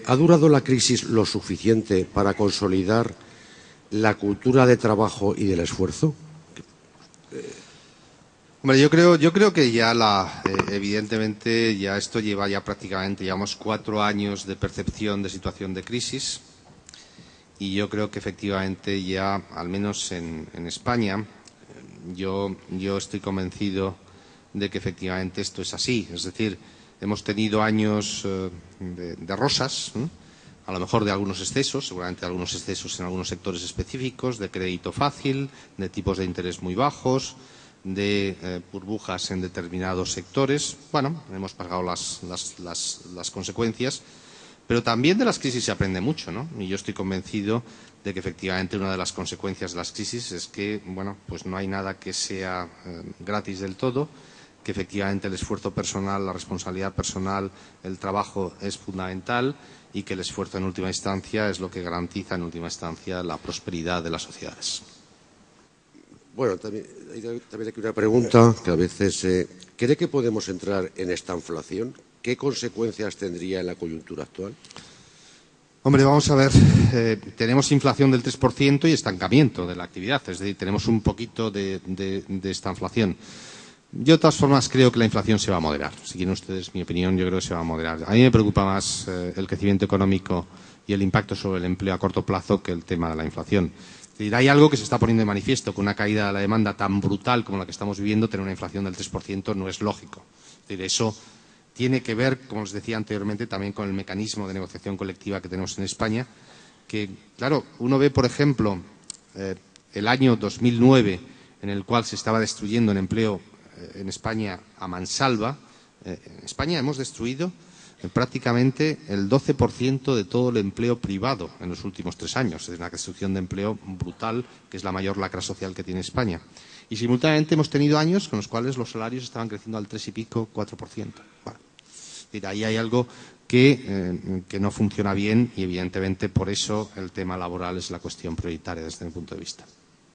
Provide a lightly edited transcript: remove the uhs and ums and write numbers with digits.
¿Ha durado la crisis lo suficiente para consolidar la cultura de trabajo y del esfuerzo? Hombre, yo creo que ya evidentemente ya esto lleva ya prácticamente, llevamos 4 años de percepción de situación de crisis y yo creo que efectivamente ya, al menos en España, yo estoy convencido de que efectivamente esto es así. Es decir, hemos tenido años de rosas, ¿no? A lo mejor de algunos excesos, seguramente algunos excesos en algunos sectores específicos, de crédito fácil, de tipos de interés muy bajos, de burbujas en determinados sectores. Bueno, hemos pagado las consecuencias, pero también de las crisis se aprende mucho, ¿no? Y yo estoy convencido de que efectivamente una de las consecuencias de las crisis es que, bueno, pues no hay nada que sea gratis del todo, que efectivamente el esfuerzo personal, la responsabilidad personal, el trabajo es fundamental y que el esfuerzo en última instancia es lo que garantiza en última instancia la prosperidad de las sociedades. Bueno, también hay aquí una pregunta que a veces ¿cree que podemos entrar en esta inflación? ¿Qué consecuencias tendría en la coyuntura actual? Hombre, vamos a ver, tenemos inflación del 3% y estancamiento de la actividad, es decir, tenemos un poquito de esta inflación. Yo, de todas formas, creo que la inflación se va a moderar. Si quieren ustedes mi opinión, yo creo que se va a moderar. A mí me preocupa más el crecimiento económico y el impacto sobre el empleo a corto plazo que el tema de la inflación. Es decir, hay algo que se está poniendo de manifiesto, con una caída de la demanda tan brutal como la que estamos viviendo, tener una inflación del 3% no es lógico. Es decir, eso tiene que ver, como les decía anteriormente, también con el mecanismo de negociación colectiva que tenemos en España, que, claro, uno ve, por ejemplo, el año 2009, en el cual se estaba destruyendo el empleo en España a mansalva. En España hemos destruido prácticamente el 12% de todo el empleo privado en los últimos 3 años. Es una destrucción de empleo brutal, que es la mayor lacra social que tiene España. Y simultáneamente hemos tenido años con los cuales los salarios estaban creciendo al 3 y pico, 4%. Bueno, ahí hay algo que no funciona bien y evidentemente por eso el tema laboral es la cuestión prioritaria desde mi punto de vista.